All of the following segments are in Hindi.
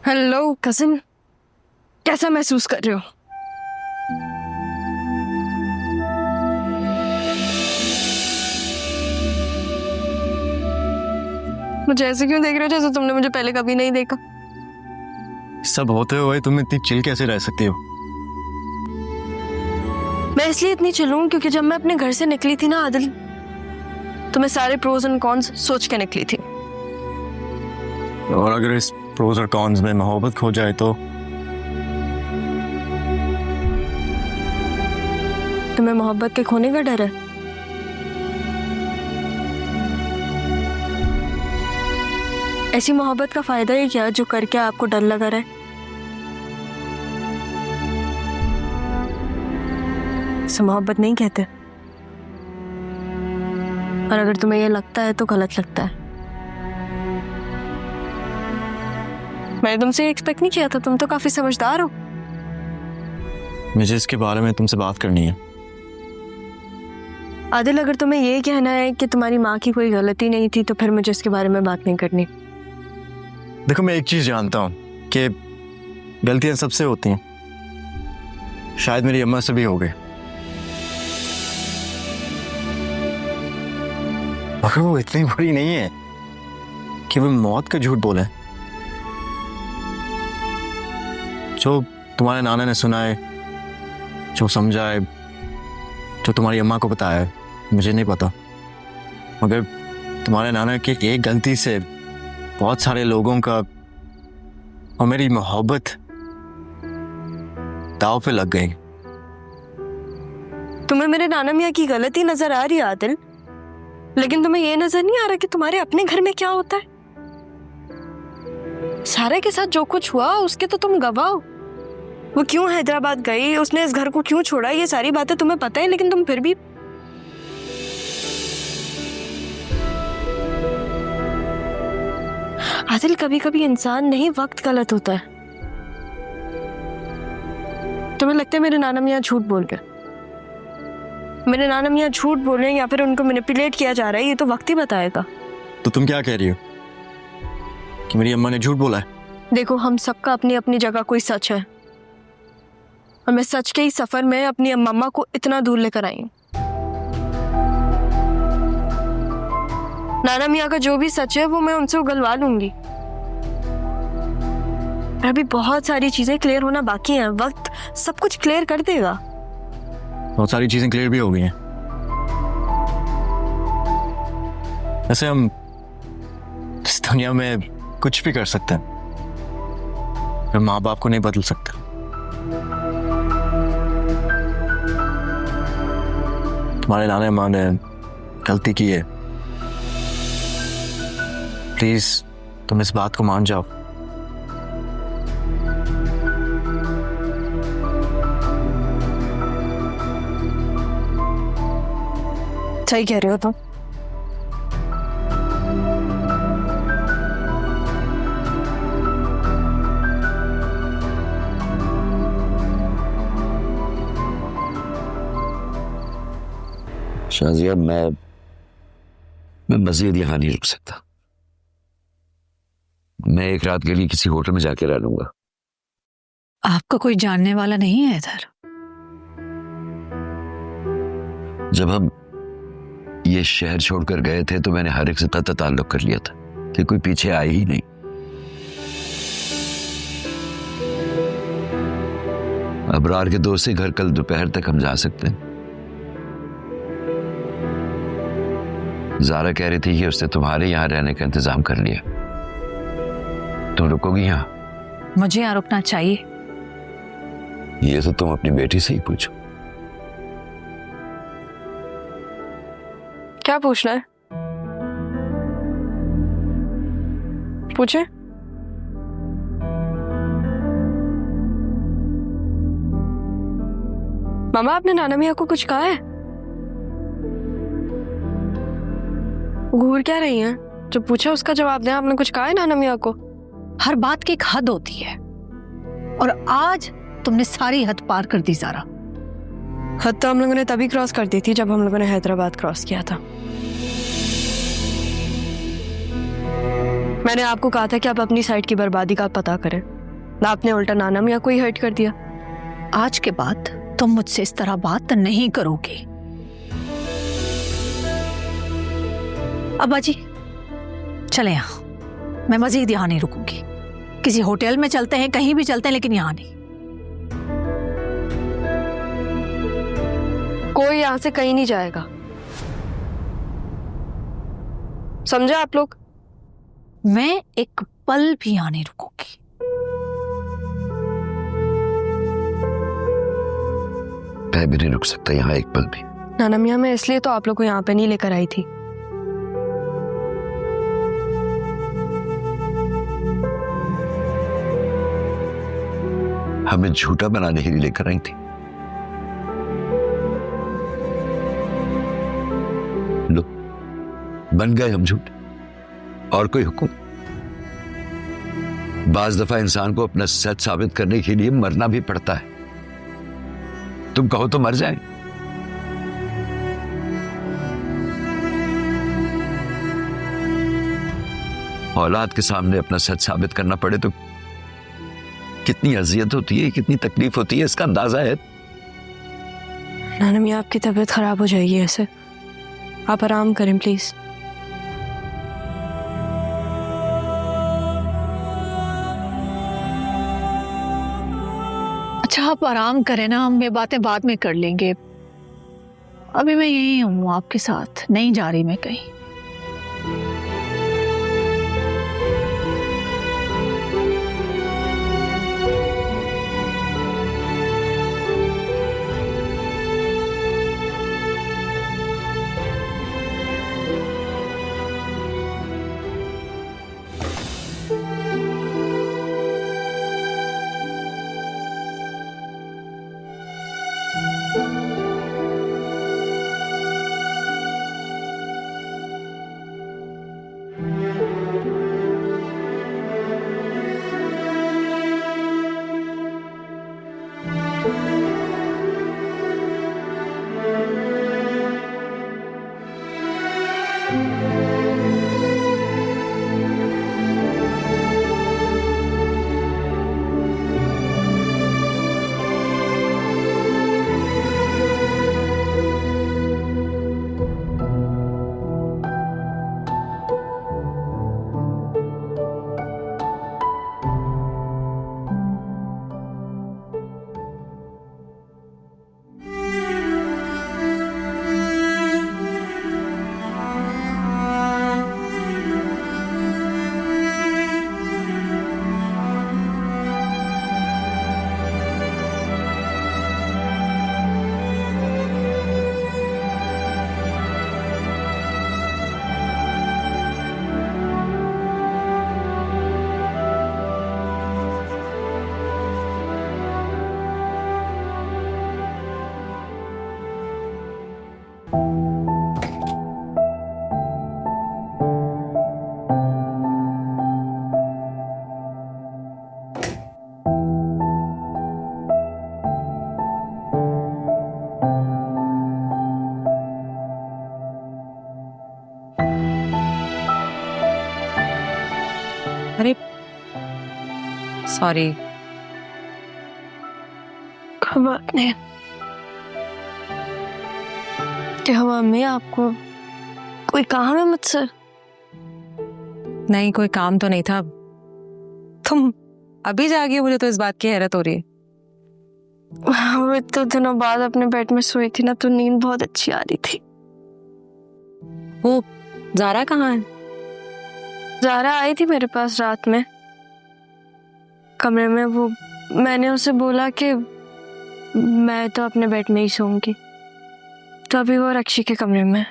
हेलो कजिन, कैसा महसूस कर रहे हो? मुझे ऐसे क्यों देख रहे हो जैसे तुमने मुझे पहले कभी नहीं देखा? सब होते हुए तुम इतनी चिल कैसे रह सकती हो? मैं इसलिए इतनी चिल हूं क्योंकि जब मैं अपने घर से निकली थी ना आदिल, तो मैं सारे प्रोज एंड कॉन्स सोच के निकली थी। और अगर इस प्रोज और कॉन्स में मोहब्बत खो जाए तो? तुम्हें मोहब्बत के खोने का डर है? ऐसी मोहब्बत का फायदा ही क्या जो करके आपको डर लगा रहे? इसे मोहब्बत नहीं कहते। और अगर तुम्हें यह लगता है तो गलत लगता है। मैंने तुमसे एक्सपेक्ट नहीं किया था, तुम तो काफी समझदार हो। मुझे इसके बारे में तुमसे बात करनी है। आदिल, अगर तुम्हें ये कहना है कि तुम्हारी माँ की कोई गलती नहीं थी तो फिर मुझे इसके बारे में बात नहीं करनी। देखो, मैं एक चीज जानता हूँ कि गलतियां सबसे होती हैं। शायद मेरी अम्मा से भी हो गई, मगर वो इतनी बुरी नहीं है कि वो मौत का झूठ बोले। जो तुम्हारे नाना ने सुना है, जो समझा है, जो तुम्हारी अम्मा को बताया है, मुझे नहीं पता। मगर तुम्हारे नाना की एक गलती से बहुत सारे लोगों का और मेरी मोहब्बत दांव पे लग गई। तुम्हें मेरे नाना मियाँ की गलती नजर आ रही है आदिल, लेकिन तुम्हें यह नजर नहीं आ रहा कि तुम्हारे अपने घर में क्या होता है। सारे के साथ जो कुछ हुआ उसके तो तुम गवाह हो। वो क्यों हैदराबाद गई, उसने इस घर को क्यों छोड़ा, ये सारी बातें तुम्हें पता है, लेकिन तुम फिर भी आदिल, कभी कभी इंसान नहीं, वक्त गलत होता है। तुम्हें लगता है मेरे नाना मियाँ झूठ बोल रहे? मेरे नाना मियाँ झूठ बोल रहे हैं या फिर उनको मैनिपुलेट किया जा रहा है, ये तो वक्त ही बताएगा। तो तुम क्या कह रही हो कि मेरी अम्मा ने झूठ बोला है? देखो, हम सबका अपनी अपनी जगह कोई सच है, और मैं सच के ही सफर में अपनी अम्मा को इतना दूर लेकर आई हूँ। नाना मियाँ का जो भी सच है वो मैं उनसे उगलवा लूंगी। अभी बहुत सारी चीजें क्लियर होना बाकी हैं, वक्त सब कुछ क्लियर कर देगा। बहुत सारी चीजें क्लियर भी हो गई हैं। ऐसे हम इस दुनिया में कुछ भी कर सकते हैं, पर माँ बाप को नहीं बदल सकते। तुम्हारे नाना माँ ने गलती की है, प्लीज तुम इस बात को मान जाओ। सही कह रहे हो तुम। शाजिया, मैं मजीद यहाँ नहीं रुक सकता। मैं एक रात के लिए किसी होटल में जाके रह लूंगा। आपका कोई जानने वाला नहीं है इधर? जब हम ये शहर छोड़कर गए थे तो मैंने हर एक से तत ताल्लुक कर लिया था कि कोई पीछे आए ही नहीं। अबरार के दोस्त से घर कल दोपहर तक हम जा सकते हैं। ज़ारा कह रही थी कि उसने तुम्हारे यहाँ रहने का इंतजाम कर लिया। तुम रुकोगी यहाँ? मुझे यहाँ रुकना चाहिए? ये तो तुम अपनी बेटी से ही पूछो। क्या पूछना है? पूछे। मामा, आपने नाना मियाँ को कुछ कहा है? घूर क्या रही हैं? जो पूछा उसका जवाब दें। आपने कुछ कहा है नाना मियाँ को? हर बात की एक हद होती है, और आज तुमने सारी हद पार कर दी ज़ारा। हद तो हम लोगों ने तभी क्रॉस कर दी थी जब हम लोगों ने हैदराबाद क्रॉस किया था। मैंने आपको कहा था कि आप अपनी साइड की बर्बादी का पता करें। आपने उल्टा नाना मियाँ को ही हर्ट कर दिया। आज के बाद तुम मुझसे इस तरह बात नहीं करोगे। अब्बा जी चले यहाँ, मैं मजीद यहाँ नहीं रुकूंगी। किसी होटल में चलते हैं, कहीं भी चलते हैं, लेकिन यहाँ नहीं। कोई यहाँ से कहीं नहीं जाएगा, समझे आप लोग? मैं एक पल भी यहाँ नहीं रुकूंगी। मैं भी नहीं रुक सकता यहाँ एक पल भी। नाना मियाँ, मैं इसलिए तो आप लोग को यहाँ पे नहीं लेकर आई थी। हमें झूठा बनाने के लिए लेकर आई थी। लो, बन गए हम झूठ। और कोई हुक्म? बाज दफा इंसान को अपना सच साबित करने के लिए मरना भी पड़ता है। तुम कहो तो मर जाए। औलाद के सामने अपना सच साबित करना पड़े तो कितनी अजियत होती है, कितनी तकलीफ होती है, इसका अंदाजा है। नाना मियाँ, आपकी तबीयत खराब हो जाएगी ऐसे, आप आराम करें प्लीज। अच्छा आप आराम करें ना, हम ये बातें बाद में कर लेंगे। अभी मैं यही हूँ आपके साथ, नहीं जा रही मैं कहीं। अरे सॉरी। कोई बात नहीं। क्या हुआ अम्मी, आपको कोई काम है मुझसे? नहीं, कोई काम तो नहीं था। तुम अभी जागी हो, मुझे तो इस बात की हैरत हो रही है। वो इतने दिनों बाद अपने बेड में सोई थी ना, तो नींद बहुत अच्छी आ रही थी। वो ज़ारा कहाँ है? ज़ारा आई थी मेरे पास रात में कमरे में। वो मैंने उसे बोला कि मैं तो अपने बेड में ही सोऊंगी, तो अभी वो रक्षी के कमरे में।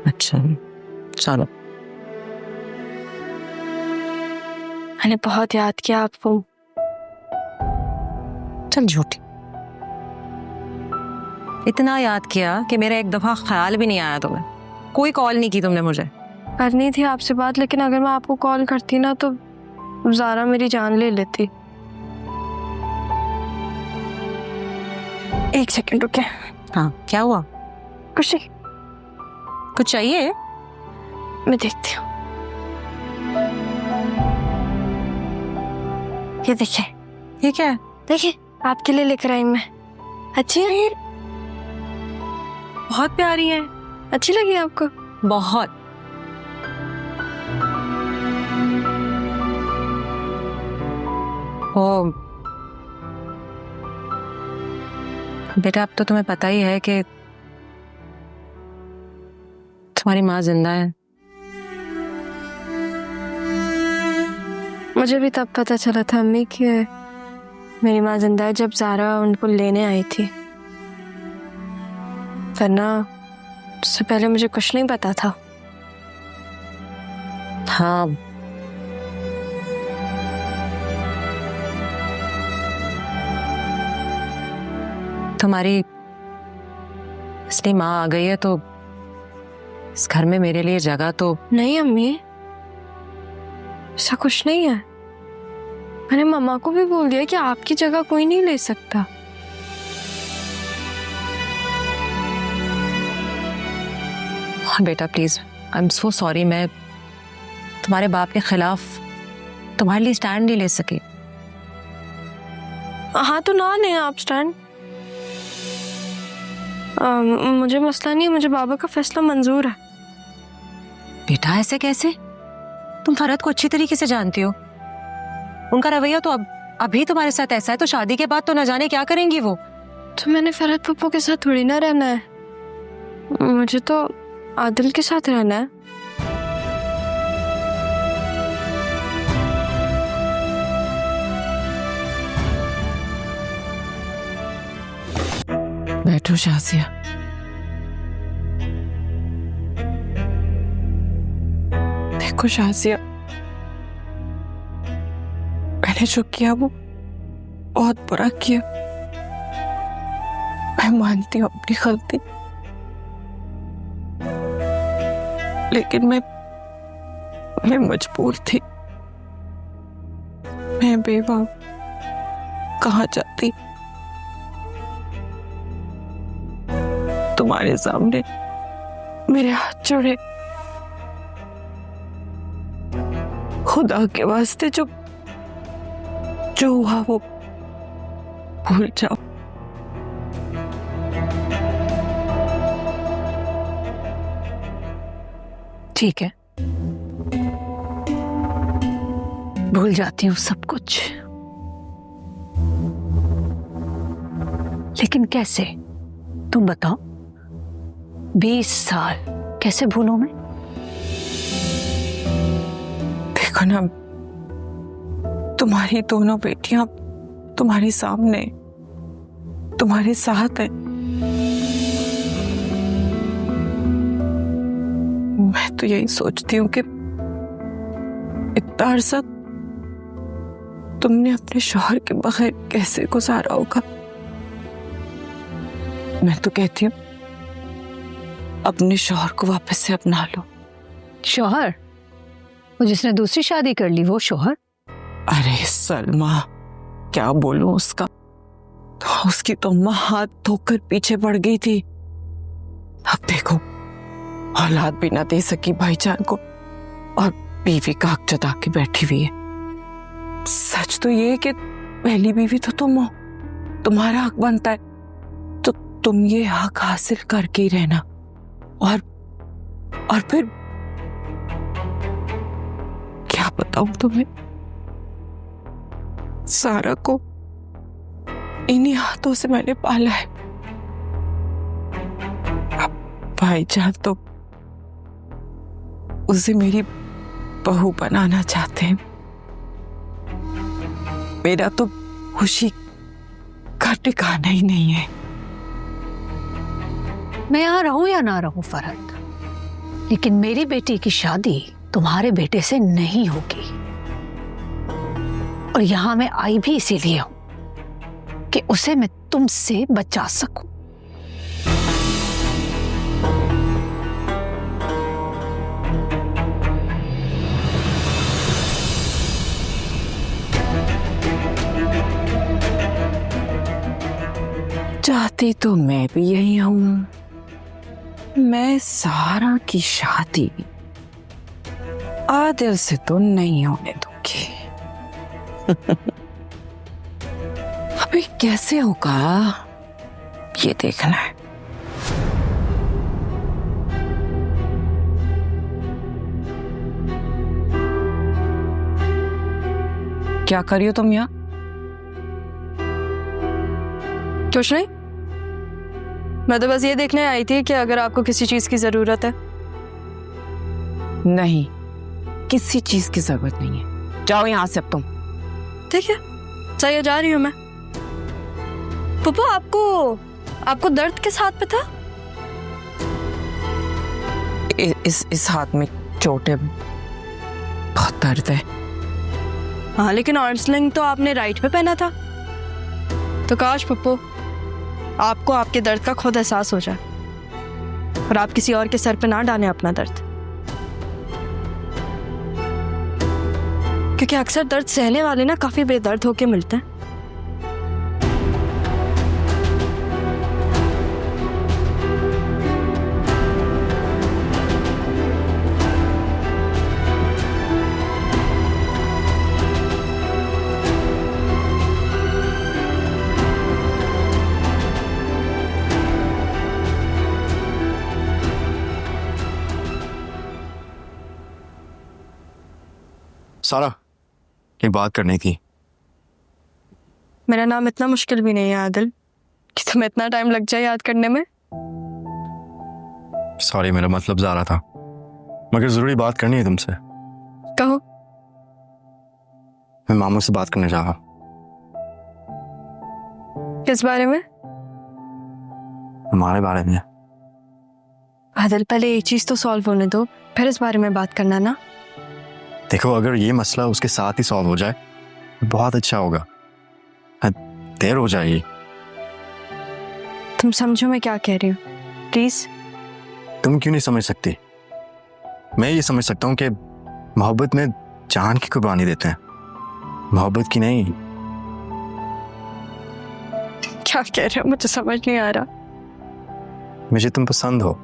अच्छा चलो। मैंने बहुत याद किया आपको। चल झूठी, इतना याद किया कि मेरा एक दफा ख्याल भी नहीं आया तुम्हें। कोई कॉल नहीं की तुमने मुझे। करनी थी आपसे बात, लेकिन अगर मैं आपको कॉल करती ना तो ज़ारा मेरी जान ले लेती। एक सेकंड रुके। हाँ क्या हुआ? कुछ नहीं। कुछ चाहिए? मैं देखती हूँ। ये देखिए, ठीक है, देखिए आपके लिए लेकर आई मैं। अच्छी है? बहुत प्यारी है, अच्छी लगी आपको? बहुत। ओ बेटा, अब तो तुम्हें पता ही है कि तुम्हारी माँ जिंदा है। मुझे भी तब पता चला था अम्मी कि मेरी माँ जिंदा है जब ज़ारा उनको लेने आई थी, वरना उससे पहले मुझे कुछ नहीं पता था। हाँ, तुम्हारी असली माँ आ गई है तो इस घर में मेरे लिए जगह तो। नहीं अम्मी, ऐसा कुछ नहीं है। मैंने मम्मा को भी बोल दिया कि आपकी जगह कोई नहीं ले सकता। हाँ बेटा, please, I am so sorry. मैं तुम्हारे बाप के खिलाफ तुम्हारे लिए स्टैंड नहीं ले सकी। हाँ तो ना लें आप स्टैंड। मुझे मसला नहीं है, मुझे बाबा का फैसला मंजूर है। बेटा ऐसे कैसे? तुम फरहत को अच्छी तरीके से जानती हो। उनका रवैया तो अभी तुम्हारे साथ ऐसा है तो शादी के बाद तो न जाने क्या करेंगी वो। तो मैंने फरहत पप्पू के साथ थोड़ी ना रहना है, मुझे तो आदिल के साथ रहना है। बैठो शाजिया। देखो शाजिया, मैंने जो किया वो बहुत बुरा किया। मैं मानती हूँ अपनी गलती, लेकिन मैं मजबूर थी। मैं बेवा कहाँ जाती। तुम्हारे सामने मेरे हाथ जोड़े, खुदा के वास्ते जो हुआ वो भूल जाओ। ठीक है, भूल जाती हूँ सब कुछ, लेकिन कैसे? तुम बताओ। 20 साल कैसे भूलूं मैं? देखो ना, तुम्हारी दोनों बेटियां तुम्हारे सामने, तुम्हारे साथ है। मैं तो यही सोचती हूँ कि इतना अरसा तुमने अपने शौहर के बगैर कैसे गुजारा होगा। मैं तो कहती हूँ अपने शौहर को वापस से अपना लो। शौहर? वो जिसने दूसरी शादी कर ली वो शौहर? अरे सलमा, क्या बोलूं उसका। तो उसकी तो माँ हाथ धोकर पीछे पड़ गई थी। अब देखो, औलाद भी ना दे सकी भाईजान को और बीवी का हक जता के बैठी हुई है। सच तो ये है कि पहली बीवी तो तुम हो, तुम्हारा हक बनता है, तो तुम ये हक हासिल करके ही रहना। और फिर क्या बताऊं तुम्हें, सारा को इन्हीं हाथों से मैंने पाला है। अब भाईजान तो उसे मेरी बहू बनाना चाहते हैं। मेरा तो खुशी का ठिकाना ही नहीं है। मैं यहाँ रहूं या ना रहूं फरहत, लेकिन मेरी बेटी की शादी तुम्हारे बेटे से नहीं होगी। और यहां मैं आई भी इसीलिए हूं कि उसे मैं तुमसे बचा सकूं। चाहती तो मैं भी यही हूं। मैं सारा की शादी आदिल से तो नहीं होने दूंगी। अबे कैसे होगा ये देखना है। क्या कर रही हो तुम यहाँ? कुछ नहीं, मैं तो बस ये देखने आई थी कि अगर आपको किसी चीज की जरूरत है। नहीं, किसी चीज की जरूरत नहीं है, जाओ यहाँ से अब तुम। ठीक है, चाहिए, जा रही हूँ मैं। पप्पू, आपको दर्द किस हाथ पे था? इस हाथ में चोट है, बहुत दर्द है। हाँ, लेकिन आर्म स्लिंग तो आपने राइट पे पहना था। तो पप्पू, आपको आपके दर्द का खुद एहसास हो जाए और आप किसी और के सर पे ना डालें अपना दर्द, क्योंकि अक्सर दर्द सहने वाले ना काफी बेदर्द होके मिलते हैं। सारा, एक बात करनी थी। मेरा नाम इतना मुश्किल भी नहीं है आदिल कि तुम्हें इतना टाइम लग जाए याद करने में। सॉरी, मेरा मतलब ज़ारा था, मगर जरूरी बात करनी है तुमसे। कहो। मैं मामू से बात करने जा रहा हूँ। किस बारे में? हमारे बारे में। आदिल, पहले एक चीज तो सॉल्व होने दो, फिर इस बारे में बात करना ना। देखो, अगर ये मसला उसके साथ ही सॉल्व हो जाए बहुत अच्छा होगा। देर हो जाएगी। तुम समझो मैं क्या कह रही हूँ, प्लीज। तुम क्यों नहीं समझ सकती? मैं ये समझ सकता हूँ कि मोहब्बत में जान की कुर्बानी देते हैं, मोहब्बत की नहीं। क्या कह रहे हो, मुझे समझ नहीं आ रहा। मुझे तुम पसंद हो,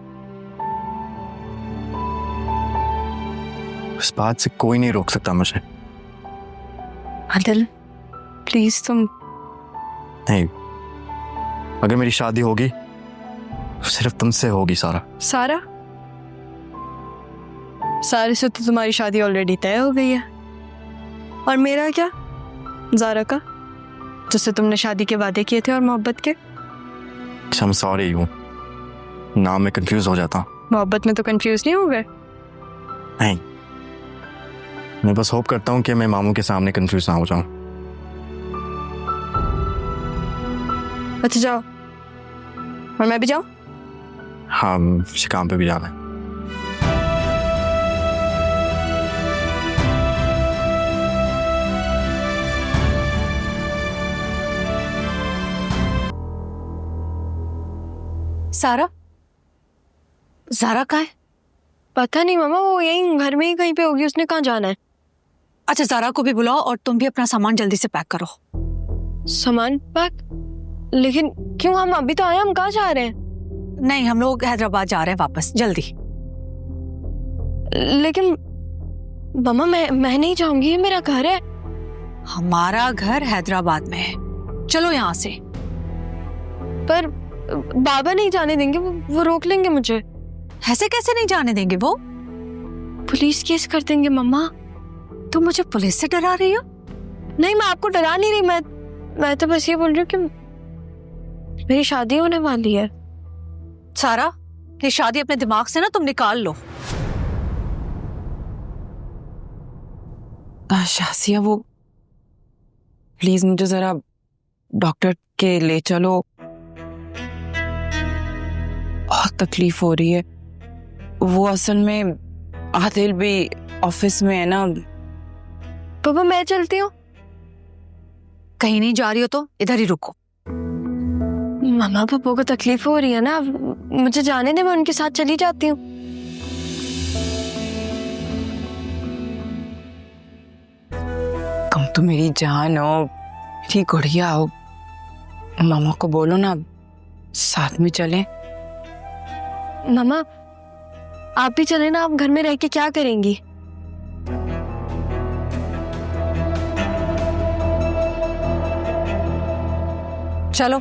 इस बात से कोई नहीं रोक सकता मुझे। आदिल, प्लीज तुम। नहीं, अगर मेरी शादी होगी तो सिर्फ तुमसे होगी। सारा सारे से तो तुम्हारी शादी ऑलरेडी तय हो गई है। और मेरा क्या, ज़ारा का, जिससे तुमने शादी के वादे किए थे और मोहब्बत के। I'm sorry हूँ, नाम में कंफ्यूज हो जाता हूँ। मोहब्बत में तो कंफ्यूज नहीं हो गए? नहीं, मैं बस होप करता हूँ कि मैं मामू के सामने कंफ्यूज ना हो जाऊं। अच्छा, जाओ। और मैं भी जाऊं? हाँ, मुझे काम पे भी जाना है। सारा, ज़ारा कहाँ है? पता नहीं मामा, वो यहीं घर में ही कहीं पे होगी। उसने कहाँ जाना है? अच्छा, ज़ारा को भी बुलाओ और तुम भी अपना सामान जल्दी से पैक करो। सामान पैक? लेकिन क्यों, हम अभी तो आए, हम कहाँ जा रहे हैं? नहीं, हम लोग हैदराबाद जा रहे हैं वापस, जल्दी। लेकिन मामा, मैं नहीं जाऊंगी, ये मेरा घर है। हमारा घर हैदराबाद में है, चलो यहाँ से। पर बाबा नहीं जाने देंगे, वो रोक लेंगे मुझे। ऐसे कैसे नहीं जाने देंगे? वो पुलिस केस कर देंगे मम्मा। तुम मुझे पुलिस से डरा रही हो? नहीं, मैं आपको डरा नहीं रही, मैं तो बस ये बोल रही हूँ कि मेरी शादी होने वाली है। सारा, ये शादी अपने दिमाग से ना तुम निकाल लो। शासिया, वो प्लीज मुझे जरा डॉक्टर के ले चलो, बहुत तकलीफ हो रही है। वो असल में आदिल भी ऑफिस में है ना। पापा, मैं चलती हूँ। कहीं नहीं जा रही हो तो इधर ही रुको। मामा, पापा को तकलीफ हो रही है ना, मुझे जाने दे, मैं उनके साथ चली जाती हूँ। तुम तो मेरी जान हो, मेरी गुड़िया हो। मामा को बोलो ना साथ में चलें। मामा, आप भी चले ना, आप घर में रह के क्या करेंगी? चलो